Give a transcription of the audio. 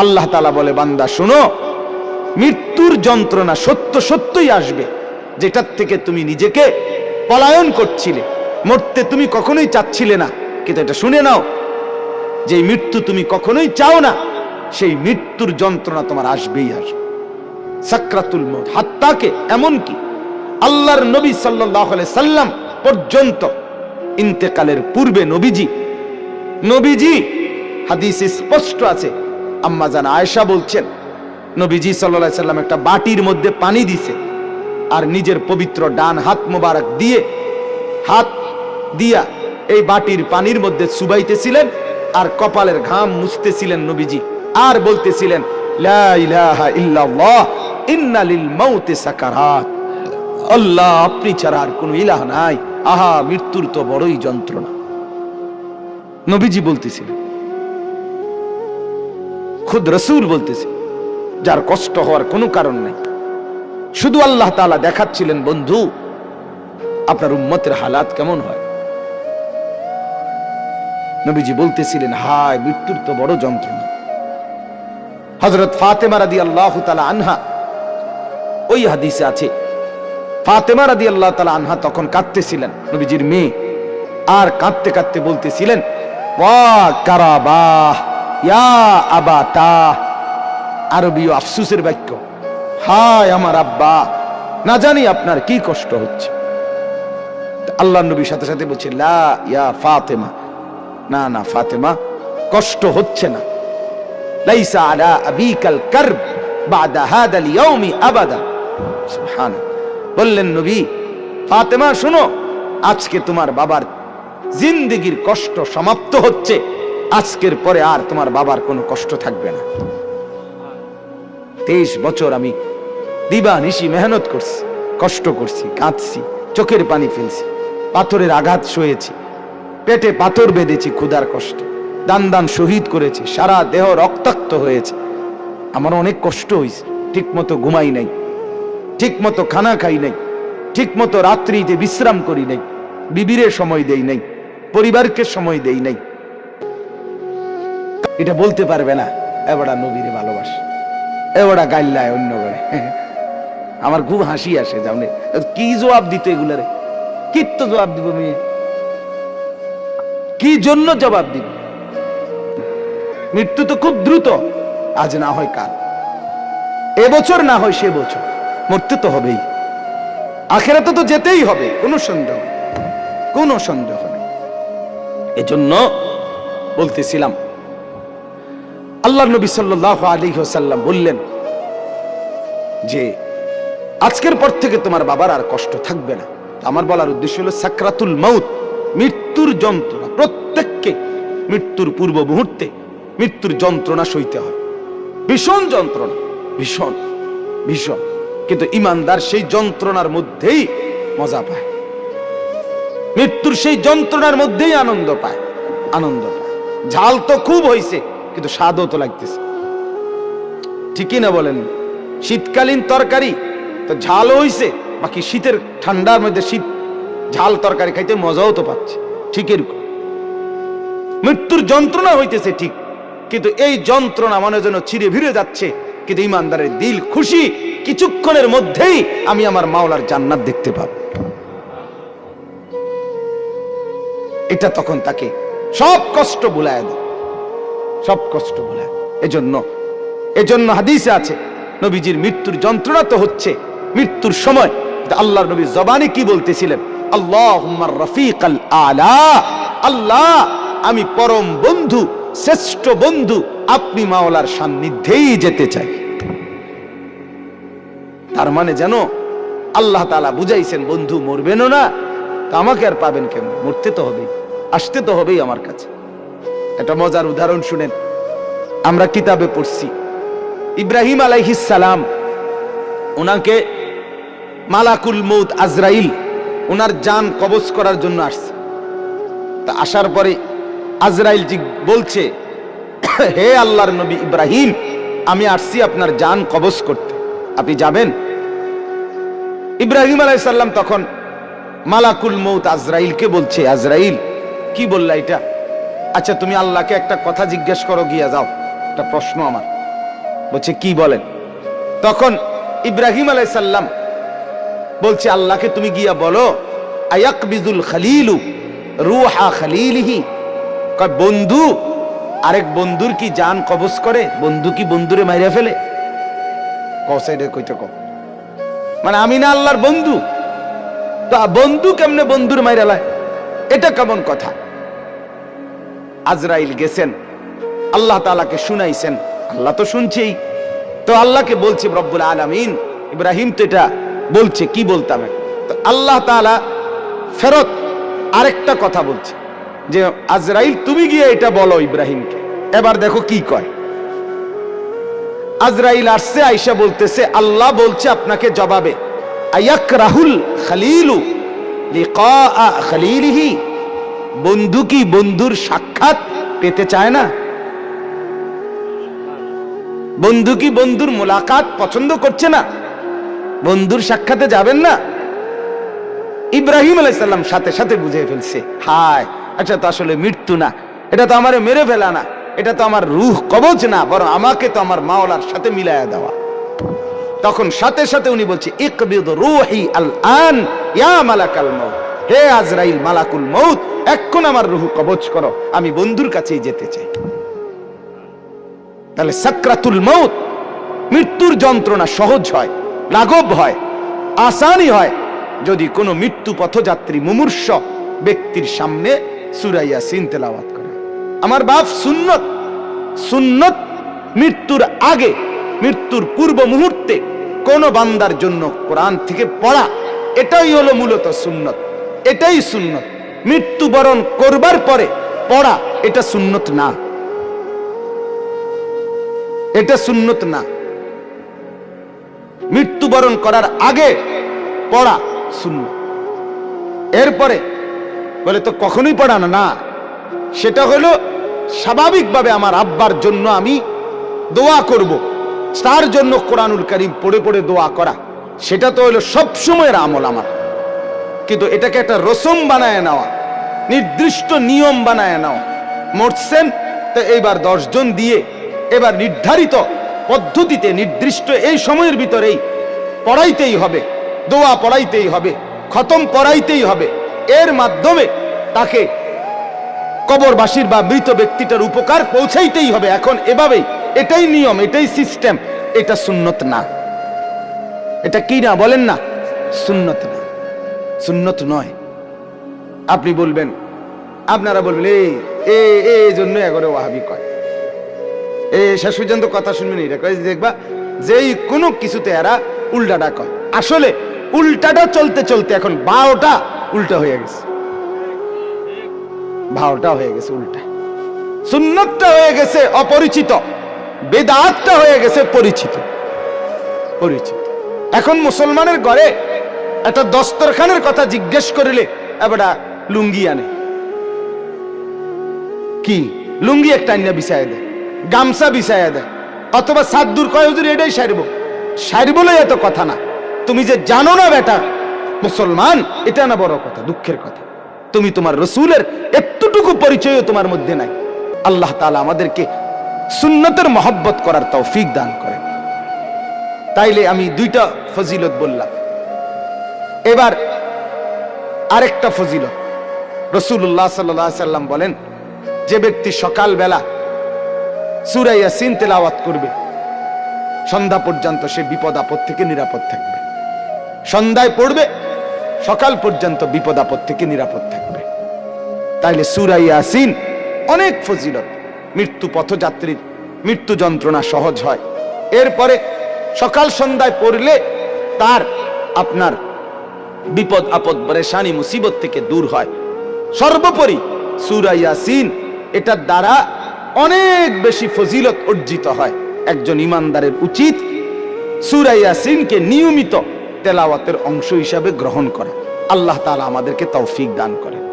আল্লাহ তাআলা বলে, বান্দা শোনো, মৃত্যুর যন্ত্রণা সত্য সত্যই আসবে, যেটার থেকে তুমি নিজেকে পলায়ন করছিলে, মরতে তুমি কখনোই চাচ্ছিলে না, কিন্তু এটা শুনে নাও, যে মৃত্যু তুমি কখনোই চাও না, সেই মৃত্যুর যন্ত্রণা তোমার আসবেই আসবে। সাকরাতুল মউত, হাত্তাকে এমনকি আল্লাহর নবী সাল্লাল্লাহু আলাইহি সাল্লাম পর্যন্ত ইন্তেকালের পূর্বে নবীজি হাদিসে স্পষ্ট আছে, আম্মা জান আয়েশা বলছেন, নবীজি সাল্লাল্লাহু আলাইহি সাল্লাম একটা বাটির মধ্যে পানি দিছে, আর নিজের পবিত্র ডান হাত মোবারক দিয়ে হাত দিয়া এই বাটির পানির মধ্যে চুবাইতেছিলেন, আর কপালের ঘাম মুছতেছিলেন নবীজি, আর বলতেছিলেন, লা ইলাহা ইল্লাল্লাহ ইন্না লিল মাউতি সাকারাত। আল্লাহ, আপনি ছাড়া আর কোনো ইলাহ নাই, আহা মৃত্যুর তো বড়ই যন্ত্রণা। নবীজি বলতেছিলেন, খুদ রাসূল বলতেছে, যার কষ্ট হওয়ার কোনো কারণ নাই, শুধু আল্লাহ তাআলা দেখাচ্ছিলেন, বন্ধু আপনার উম্মতের হালাত কেমন হয়। নবীজি বলতেছিলেন, হায় মৃত্যুর তো বড় যন্ত্রণা। হযরত ফাতেমা রাদিয়াল্লাহু তাআলা আনহা, ওই হাদিসে আছে, ফাতেমা রাদিয়াল্লাহু তাআলা আনহা তখন কাঁদতেছিলেন, নবীজির মেয়ে, আর কাঁদতে কাঁদতে বলতেছিলেন, ওয়া কারাবাহ ইয়া আবাতা, আরবীয় আফসোসের বাক্য, হায় আমার আব্বা, না জানি আপনার কি কষ্ট হচ্ছে। আল্লাহর নবীর সাথে সাথে বলছে, লা ইয়া ফাতেমা, না না ফাতেমা, কষ্ট হচ্ছে না, লাইসা আলা আবিকাল কারব বাদা হাদাল ইয়াউমি আবাদা। সুবহানাল্লাহ। বললেন নবী, ফাতেমা শোনো, আজকে তোমার বাবার জিন্দেগীর কষ্ট সমাপ্ত হচ্ছে, আজকের পরে আর তোমার বাবার কোনো কষ্ট থাকবে না। 23 বছর আমি দিবানিশি মেহনত করছি, কষ্ট করছি, কাঁদছি, চোখের পানি ফেলছি, পাথরের আঘাত সয়েছি, পেটে পাথর বেঁধেছি ক্ষুধার কষ্টে, দান দান শহীদ করেছি, সারা দেহ রক্তাক্ত হয়েছে, আমার অনেক কষ্ট হয়েছে, ঠিক মতো ঘুমাই নাই, ঠিক মতো খানা খাই নাই, ঠিক মতো রাত্রিতে বিশ্রাম করি নাই, বিবিরে সময় দেই নাই, পরিবারকে সময় দেই নাই। এটা বলতে পারবে না এবারে নবীরে ভালোবাসে, এবারে গাইল্লায় অন্য করে। আমার খুব হাসি আসে, জানে কি জবাব দিত এগুলারে, কি তো জবাব দিব, মেয়ে কি জন্য জবাব দিব? মৃত্যু তো খুব দ্রুত, আজ না হয় কাল, এবছর না হয় সে বছর, মরতে তো হবেই, আখিরাতে তো যেতেই হবে, কোনো সন্দেহ নেই। এজন্য বলতেছিলাম, আল্লাহর নবী সাল্লাল্লাহু আলাইহি ওয়াসাল্লাম বললেন যে আজকের পর থেকে তোমার বাবার আর কষ্ট থাকবে না। আমার বলার উদ্দেশ্য হলো সাকরাতুল মাউত, মৃত্যুর যন্ত্রণা, প্রত্যেককে মৃত্যুর পূর্ব মুহূর্তে মৃত্যুর যন্ত্রণা সইতে হয়, ভীষণ যন্ত্রণা, ভীষণ ভীষণ, কিন্তু ঈমানদার সেই যন্ত্রণার মধ্যেই মজা পায়, মৃত্যুর সেই যন্ত্রণার মধ্যেই আনন্দ পায়। ঝাল তো খুব হয়েছে, কিন্তু স্বাদও তো লাগতেছে, ঠিকই না বলেন? শীতকালীন তরকারি তো ঝাল হইছে, বাকি শীতের ঠান্ডার মধ্যে শীত ঝাল তরকারি খাইতে মজাও তো পাচ্ছে, ঠিক এরকম মৃত্যুর যন্ত্রণা হইতেছে ঠিক, কিন্তু এই যন্ত্রণা মনে যেন ছিঁড়ে ভিড়ে যাচ্ছে, কিন্তু ঈমানদারের দিল খুশি, কিছুক্ষণের মধ্যেই আমি আমার মাওলার জান্নাত দেখতে পাবো। এটা তখন তাকে সব কষ্ট ভুলায় দেয়, সব কষ্ট ভুলায়। এজন্য হাদিসে আছে, নবীজির মৃত্যুর যন্ত্রণা তো হচ্ছে মৃত্যুর সময়, আল্লাহর নবী জবানে কি বলতেছিলেন, আল্লাহুম্মা রাফিকাল আলা, আল্লাহ আমি পরম বন্ধু, শ্রেষ্ঠ বন্ধু, আপনি মাওলার সান্নিধ্যেই যেতে চাই। তার মানে জানো, আল্লাহ তাআলা বুঝাইছেন, বন্ধু মরবেনও না তা আমাকে আর পাবেন কেন, মরতে তো হবেই, আসতে তো হবেই আমার কাছে। একটা মজার উদাহরণ শুনেন, আমরা কিতাবে পড়ছি, ইব্রাহিম আলাইহিস সালাম, ওনাকে মালাকুল মউত আজরাইল ওনার জান কবজ করার জন্য আসছে। তা আসার পরে আজরাইল জি বলছে, হে আল্লাহর নবী ইব্রাহিম, আমি আসছি আপনার জান কবজ করতে, আপনি যাবেন? ইব্রাহিম আলাইহিস সালাম তখন মালাকুল মউত আজরাইলকে বলছে, আজরাইল কি বললা এটা? আচ্ছা তুমি আল্লাহকে একটা কথা জিজ্ঞেস করো, গিয়া যাও, একটা প্রশ্ন আমার, বলছে কি বলেন? তখন ইব্রাহিম আলাইহিস সালাম বলছে আল্লাহকে তুমি গিয়া বলো আয়াকবিজুল খলিলু রূহা খলিলিহি, কয় বন্ধু আরেক বন্ধুর কি জান কবজ করে? বন্ধু কি বন্ধুরে মাইরা ফেলে? কসাইডে কইতে কও মানে আমি না আল্লাহর বন্ধু, তো বন্ধু কেমনে বন্ধুর মাইরা লায়? এটা কেমন কথা? আজরাইল গেছেন, আল্লাহ তাআলাকে শুনাইছেন, আল্লাহ তো শুনছেই, তো আল্লাহকে বলছে রব্বুল আলামিন ইব্রাহিম তো এটা বলছে, কি বলতাম? তো আল্লাহ তাআলা ফেরত আরেকটা কথা বলছে যে আজরাইল তুমি গিয়ে এটা বলো ইব্রাহিমকে। এবার দেখো কি কয়। আজরাইল আসছে, আয়েশা বলতেছে আল্লাহ বলছে আপনাকে জবাবে আয়াকরাহুল খলিলু লিকা খলিলিহি, বন্ধু কি বন্ধুর সাক্ষাৎ পেতে চায় না? বন্ধু কি বন্ধুর মোলাকাত পছন্দ করছে না? বন্ধুর সাক্ষাতে যাবেন না? ইব্রাহিম আলাইহিস সালাম সাথে সাথে বুঝে ফেলছে, হায় আচ্ছা তো আসলে মৃত্যু না, এটা তো আমারে মেরে ফেলা না, এটা তো আমার রূহ কবজ না, বরং আমাকে তো আমার মাওলার সাথে মিলায়া দেওয়া। তখন সাথে সাথে উনি বলছে ইকবিদ রূহি আল আন ইয়া মালাকাল মউত, হে আজরাইল মালাকুল মউত, এখন আমার রূহ কবজ করো, আমি বন্ধুর কাছেই যেতে চাই। তাহলে সাকরাতুল মউত, মৃত্যুর যন্ত্রণা সহজ হয়, লাঘব হয়, আসানি হয় যদি কোনো মৃত্যু পথযাত্রী মুমূর্ষ ব্যক্তির সামনে সূরা ইয়াসিন তেলাওয়াত করে। আমার বাপ সুন্নত, সুন্নত মৃত্যুর আগে, মৃত্যুর পূর্ব মুহূর্তে কোন বান্দার জন্য কোরআন থেকে পড়া, এটাই হলো মূলত সুন্নত, এটাই সুন্নত। মৃত্যুবরণ করবার পরে পড়া এটা সুন্নত না, এটা সুন্নত না। মৃত্যুবরণ করার আগে পড়া সুন্নত। এরপরে বলে তো কখনোই পড়ানো না, সেটা হলো স্বাভাবিকভাবে আমার আব্বার জন্য আমি দোয়া করব, তার জন্য কোরআনুল কারীম পড়ে পড়ে দোয়া করা, সেটা তো হলো সব সময়ের আমল আমার। কিন্তু এটাকে একটা রসম বানায় নেওয়া, নির্দিষ্ট নিয়ম বানায় নেওয়া, মরছেন তো এইবার 10 জন দিয়ে এবার নির্ধারিত পদ্ধতিতে নির্দিষ্ট এই সময়ের ভিতরেই পড়াইতেই হবে, দোয়া পড়াইতেই হবে, খতম পড়াইতেই হবে, এর মাধ্যমে তাকে কবরবাসীর বা মৃত ব্যক্তিটার উপকার পৌঁছাইতেই হবে। এখন এভাবেই, এটাই নিয়ম, এটাই সিস্টেম, এটা সুন্নত না। এটা কি না বলেন না? সুন্নত না, সুন্নত নয়। আপনি বলবেন, আপনারা বলবেন এই জন্য এগরে ওয়াহাবি কয়, শেষ পর্যন্ত কথা শুনবেন, এটা কয় দেখবা যেই কোনো কিছুতে এরা উল্টাটা কয়। আসলে উল্টাটা চলতে চলতে এখন 12টা উল্টা হয়ে গেছে, 12টা হয়ে গেছে উল্টা। সুন্নতটা হয়ে গেছে অপরিচিত, বেদাতটা হয়ে গেছে পরিচিত, পরিচিত। এখন মুসলমানের ঘরে একটা দস্তরখানের কথা জিজ্ঞেস করিলে এবার লুঙ্গি আনে, কি লুঙ্গি একটা আইনা বিছায় দেয়, গামছা বিছায়া দেয়, অথবা সাদ্দুর কয় হুজুর এটাই সারবো, সারবলে এত কথা না। তুমি যে জানো না বেটা মুসলমান, এটা না বড় কথা, দুঃখের কথা। তুমি তোমার রসুলের এতটুকু পরিচয় তোমার মধ্যে নাই। আল্লাহ তাআলা আমাদেরকে সুন্নতের মহব্বত করার তৌফিক দান করেন। তাইলে আমি 2টা ফজিলত বললাম, এবার আরেকটা ফজিলত। রাসূলুল্লাহ সাল্লাল্লাহু আলাইহি সাল্লাম বলেন, যে ব্যক্তি সকালবেলা সূরা ইয়াসিন তেলাওয়াত করবে সন্ধ্যা পর্যন্ত সে বিপদ আপদ থেকে নিরাপদ থাকবে। সন্ধ্যায় পড়বে, সকাল পর্যন্ত বিপদ আপদ থেকে নিরাপদ থাকবে। তাইলে সূরা ইয়াসিন অনেক ফজিলত, মৃত্যু পথযাত্রীর মৃত্যু যন্ত্রণা সহজ হয়। এরপরে সকাল সন্ধ্যায় পড়লে তার আপনার বিপদ আপদ পরেশানি মুসিবত থেকে দূর হয়। সর্বোপরি সূরা ইয়াসিন এটার দ্বারা অনেক বেশি ফজিলত অর্জিত হয়। একজন ইমানদারের উচিত সূরা ইয়াসিনকে নিয়মিত তেলাওয়াতের অংশ হিসাবে গ্রহণ করা। আল্লাহ তাআলা আমাদেরকে তৌফিক দান করেন।